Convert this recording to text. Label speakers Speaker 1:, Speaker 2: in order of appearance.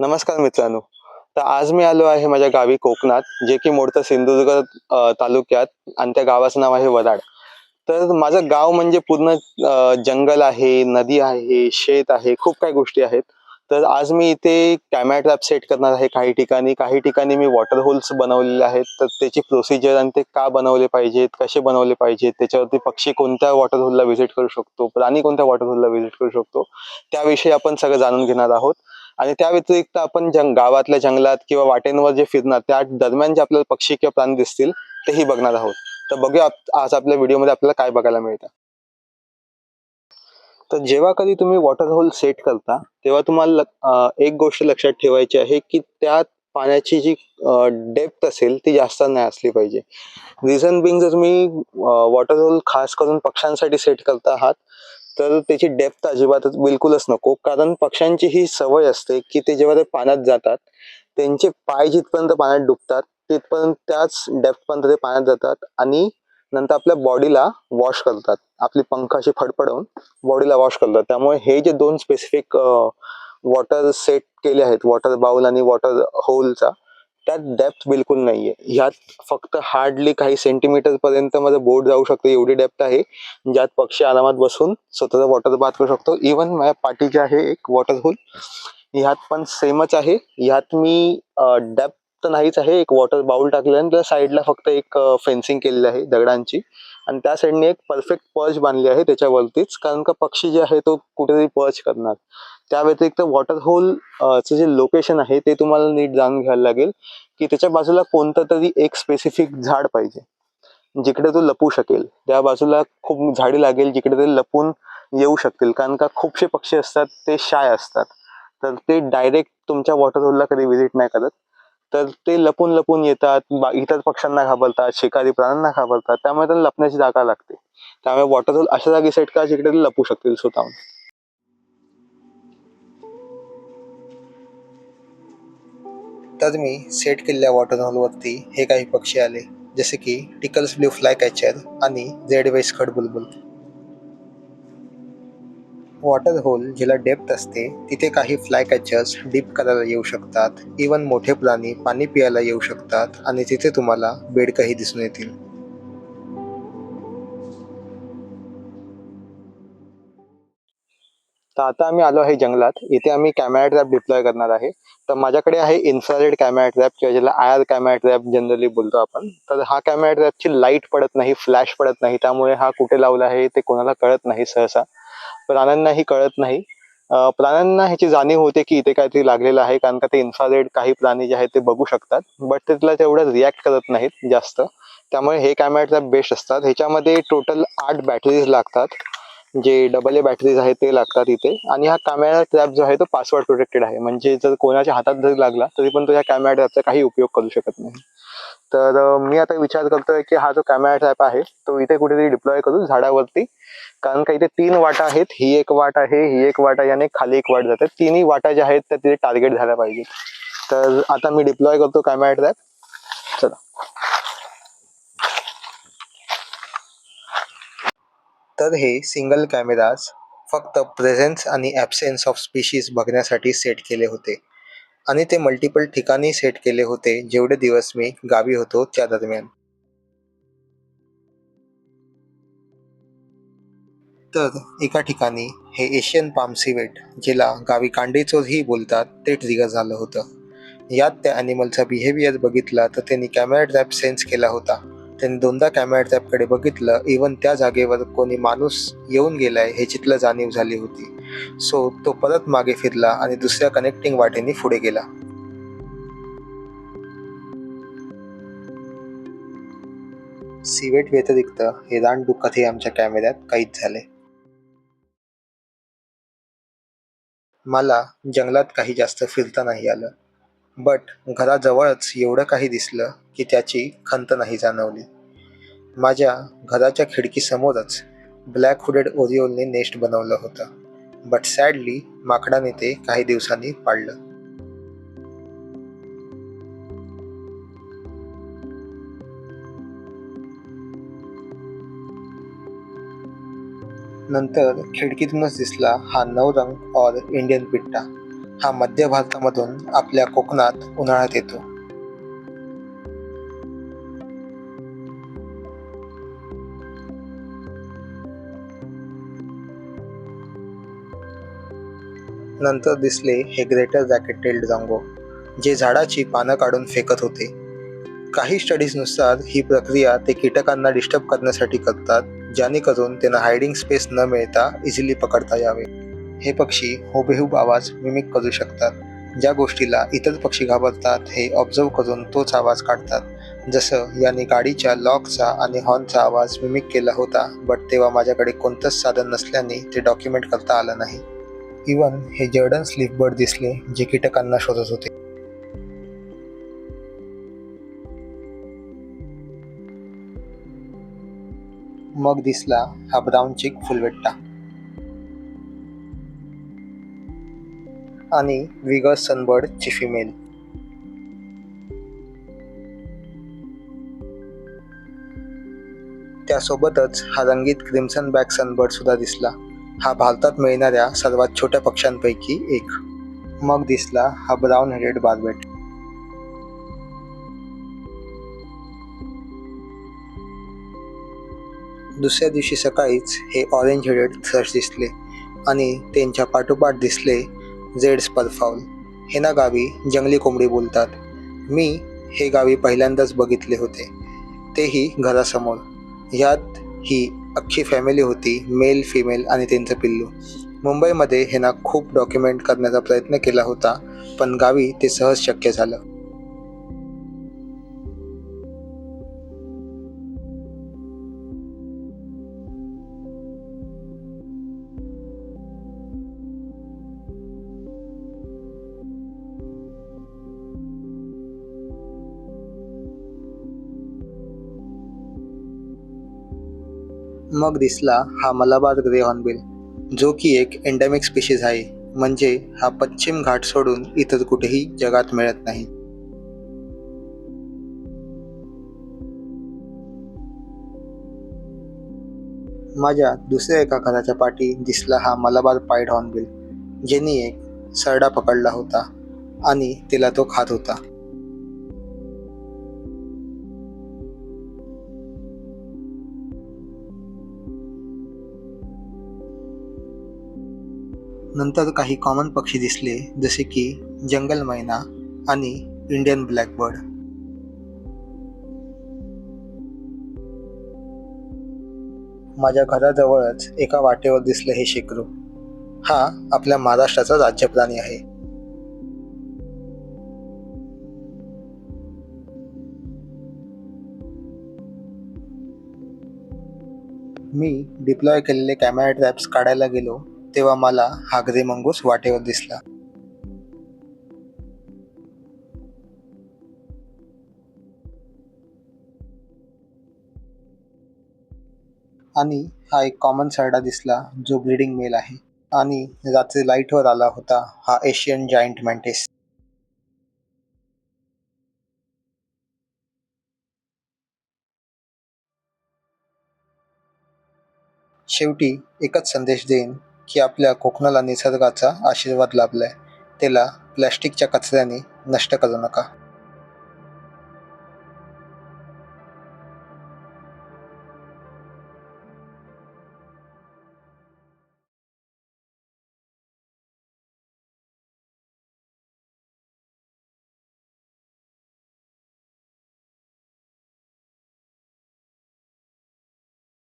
Speaker 1: नमस्कार मित्रांनो. तर आज मी आलो आहे माझ्या गावी कोकणात, जे की मोडतं सिंधुदुर्ग तालुक्यात आणि त्या गावाचं नाव आहे वराड. तर माझं गाव म्हणजे पूर्ण जंगल आहे, नदी आहे, शेत आहे, खूप काही गोष्टी आहेत. तर आज मी इथे कॅमेरा ट्रॅप सेट करणार आहे काही ठिकाणी. काही ठिकाणी मी वॉटर होल्स बनवलेले आहेत. तर त्याची प्रोसिजर आणि ते का बनवले पाहिजेत, कसे बनवले पाहिजेत, त्याच्यावरती पक्षी कोणत्या वॉटर होलला व्हिजिट करू शकतो, प्राणी कोणत्या वॉटर होलला व्हिजिट करू शकतो, त्याविषयी आपण सगळं जाणून घेणार आहोत. आणि त्या व्यतिरिक्त आपण गावातल्या जंगलात किंवा वाटेंवर जे फिरणार त्या दरम्यान जे आपल्याला पक्षी किंवा प्राणी दिसतील तेही बघणार आहोत. तर बघूया आज आपल्या व्हिडिओमध्ये आपल्याला काय बघायला मिळतं. तर जेव्हा कधी तुम्ही वॉटर होल सेट करता तेव्हा तुम्हाला एक गोष्ट लक्षात ठेवायची आहे की त्यात पाण्याची जी डेप्थ असेल ती जास्त नाही असली पाहिजे. रिझन बिंग, जर तुम्ही वॉटर होल खास करून पक्ष्यांसाठी सेट करता आहात तर त्याची डेप्थ अजिबातच बिलकुलच नको, कारण पक्ष्यांची ही सवय असते की ते जेव्हा ते पाण्यात जातात त्यांचे पाय जिथपर्यंत पाण्यात डुबतात तिथपर्यंत त्याच डेप्थपर्यंत ते पाण्यात जातात आणि नंतर आपल्या बॉडीला वॉश करतात. आपली पंख अशी फडफडवून बॉडीला वॉश करतात. त्यामुळे हे जे दोन स्पेसिफिक वॉटर सेट केले आहेत, वॉटर बाउल आणि वॉटर होलचा, त्यात डेप्थ बिलकुल नाहीये. ह्यात फक्त हार्डली काही सेंटीमीटर पर्यंत माझं बोट जाऊ शकतं एवढी डेप्थ आहे, ज्यात पक्षी आरामात बसून स्वतःचा वॉटर बाथ करू शकतो. इवन माझ्या पाठीचे आहे एक वॉटर होल, ह्यात पण सेमच आहे. ह्यात मी डेप्थ तर नाहीच आहे, एक वॉटर बाउल टाकलेला आणि त्या साईडला फक्त एक फेन्सिंग केलेली आहे दगडांची आणि त्या साईडने एक परफेक्ट पर्च बांधली आहे त्याच्यावरतीच, कारण का पक्षी जे आहे तो कुठेतरी पर्च करणार. त्या व्यतिरिक्त वॉटर होल चं जे लोकेशन आहे ते तुम्हाला नीट जाणून घ्यायला लागेल की त्याच्या बाजूला कोणतं तरी एक स्पेसिफिक झाड पाहिजे जिकडे तो लपू शकेल. त्या बाजूला खूप झाडी लागेल जिकडे ते लपून येऊ शकतील, कारण का खूपशे पक्षी असतात ते शाय असतात, तर ते डायरेक्ट तुमच्या वॉटर होलला कधी व्हिजिट नाही करत. तर ते लपून लपून येतात, इतर पक्ष्यांना घाबरतात, शिकारी प्राण्यांना घाबरतात, त्यामुळे त्यांना लपण्याची जागा लागते. त्यामुळे वॉटर होल अशा जागी सेट करा जिकडे ते लपू शकतील स्वतःहून. तर मी सेट केलेल्या वॉटर होलवरती हे काही पक्षी आले, जसे की टिकल्स ब्ल्यू फ्लाय कॅचर आणि रेड वेस्ट खडबुलबुल. वॉटर होल जिला डेप्थ असते तिथे काही फ्लाय कॅचर्स डीप करायला येऊ शकतात. इवन मोठे प्राणी पाणी पियायला येऊ शकतात आणि तिथे तुम्हाला बेडकही दिसून येतील. तर आता आम्ही आलो आहे जंगलात. इथे आम्ही कॅमेरा ट्रॅप डिप्लॉय करणार आहे. तर माझ्याकडे आहे इन्फ्रारेड कॅमेरा ट्रॅप किंवा ज्याला I R camera trap generally बोलतो आपण. तर हा कॅमेरा ट्रॅपची लाईट पडत नाही, फ्लॅश पडत नाही, त्यामुळे हा कुठे लावला आहे ते कोणाला कळत नाही सहसा. प्राण्यांनाही कळत नाही. प्राण्यांना ह्याची जाणीव होते की इथे काहीतरी लागलेलं आहे, कारण का ते इन्फ्रारेड काही प्राणी जे आहेत ते बघू शकतात, बट ते तिला तेवढं रिॲक्ट करत नाहीत जास्त. त्यामुळे हे कॅमेरा ट्रॅप बेस्ट असतात. ह्याच्यामध्ये टोटल 8 बॅटरीज लागतात, जे डबल ए बॅटरीज आहेत ते लागतात इथे. आणि हा कॅमेरा ट्रॅप जो आहे तो पासवर्ड प्रोटेक्टेड आहे, म्हणजे जर कोणाच्या हातात जरी लागला तरी पण तो या कॅमेरा ट्रॅपचा काही उपयोग करू शकत नाही. तर मी आता विचार करतोय की हा जो कॅमेरा ट्रॅप आहे तो इथे कुठेतरी डिप्लॉय करू झाडावरती, कारण का इथे 3 वाटा आहेत. ही एक वाट आहे, ही एक वाट आहे आणि खाली एक वाट जाते. तिन्ही वाटा ज्या आहेत त्या तिथे टार्गेट झाल्या पाहिजेत. तर आता मी डिप्लॉय करतो कॅमेरा ट्रॅप. चला. तर हे सिंगल कॅमेराज फक्त प्रेझेन्स आणि ॲब्सेन्स ऑफ स्पीशीज बघण्यासाठी सेट केले होते आणि ते मल्टिपल ठिकाणी सेट केले होते जेवढे दिवस मी गावी होतो त्या दरम्यान. तर एका ठिकाणी हे एशियन पाम सिवेट, जिला गावी कांडेचोरही बोलतात, ते ट्रिगर झालं होतं. यात त्या ॲनिमलचा बिहेवियर बघितला तर त्यांनी कॅमेरा ट्रॅप सेन्स केला होता. त्यांनी दोनदा कॅमेरा ट्रॅपकडे बघितलं. इवन त्या जागेवर कोणी माणूस येऊन गेलाय ह्याची तिला जाणीव झाली होती. सो तो परत मागे फिरला आणि दुसऱ्या कनेक्टिंग वाटेने पुढे गेला. सिवेट व्यतिरिक्त हे रानडुक्करही आमच्या कॅमेऱ्यात कैद झाले. मला जंगलात काही जास्त फिरता नाही आलं, बट घराजवळच एवढं काही दिसलं की त्याची खंत नाही जाणवली. माझ्या घराच्या खिडकीसमोरच ब्लॅक हुडेड ओरिओलने नेस्ट बनवलं होतं, बट सॅडली माकडाने ते काही दिवसांनी पाडलं. नंतर खिडकीतूनच दिसला हा नवरंग और इंडियन पिट्टा. हा मध्य भारतामधून आपल्या कोकणात उन्हाळ्यात येतो. नंतर दिसले हे ग्रेटर जॅकेट टेल्ड जांगो, जे झाडाची पानं काढून फेकत होते. काही स्टडीजनुसार ही प्रक्रिया ते कीटकांना डिस्टर्ब करण्यासाठी करतात, जेणेकरून त्यांना हायडिंग स्पेस न मिळता इझिली पकडता यावे. हे पक्षी हुबेहूब आवाज मिमिक करू शकतात. ज्या गोष्टीला इतर पक्षी घाबरतात हे ऑब्झर्व करून तोच आवाज काढतात. जसं याने गाडीच्या लॉकचा आणि हॉर्नचा आवाज मिमिक केला होता, बट तेव्हा माझ्याकडे कोणतंच साधन नसल्याने ते डॉक्युमेंट करता आलं नाही. इवन हे जर्डन स्लीप बर्ड दिसले, जे कीटकांना शोधत होते. मग दिसला हा ब्राऊन चिक फुलवेट्टा आणि विगर सनबर्ड ची फिमेल. त्यासोबतच हा रंगीत क्रिम्सन बॅक सनबर्ड सुद्धा दिसला. हा भारतात मिळणाऱ्या सर्वात छोट्या पक्ष्यांपैकी एक. मग दिसला हा ब्राऊन हेडेड बार्बेट. दुसऱ्या दिवशी सकाळीच हे ऑरेंज हेडेड थ्रश दिसले आणि त्यांच्या पाठोपाठ दिसले झेड स्परफाउल. हे ना गावी जंगली कोंबडी बोलतात. मी हे गावी पहिल्यांदाच बघितले होते, तेही घरासमोर. ह्यात ही अख्खी फॅमिली होती, मेल फिमेल आणि त्यांचं पिल्लू. मुंबईमध्ये हे ना खूप डॉक्युमेंट करण्याचा प्रयत्न केला होता, पण गावी ते सहज शक्य झालं. मग दिसला हा मलाबार ग्रे हॉर्नबिल, जो की एक एंडेमिक स्पीशीज आहे. म्हणजे हा पश्चिम घाट सोडून इतर कुठेही जगात मिळत नाही. माझ्या दुसऱ्या एका घराच्या पाठी दिसला हा मलाबार पाईड हॉर्नबिल, ज्याने एक सरडा पकडला होता आणि तिला तो खात होता. नंतर काही कॉमन पक्षी दिसले, जसे की जंगल मैना आणि इंडियन ब्लॅकबर्ड. माझ्या घराजवळच एका वाटेवर दिसलं हे शेकरू. हा आपल्या महाराष्ट्राचा राज्य प्राणी आहे. मी डिप्लॉय केलेले कॅमेरा ट्रॅप्स काढायला गेलो, तेव्हा मला हा ग्रे मंगूस वाटेवर दिसला. आणि हा एक कॉमन सरडा दिसला, जो ब्रीडिंग मेल आहे. आणि रात्री लाईटवर आला होता हा एशियन जायंट मॅन्टिस. शेवटी एकच संदेश देईन की आपल्या कोकणाला निसर्गाचा आशीर्वाद लाभलाय. त्याला प्लॅस्टिकच्या कचऱ्याने नष्ट करू नका.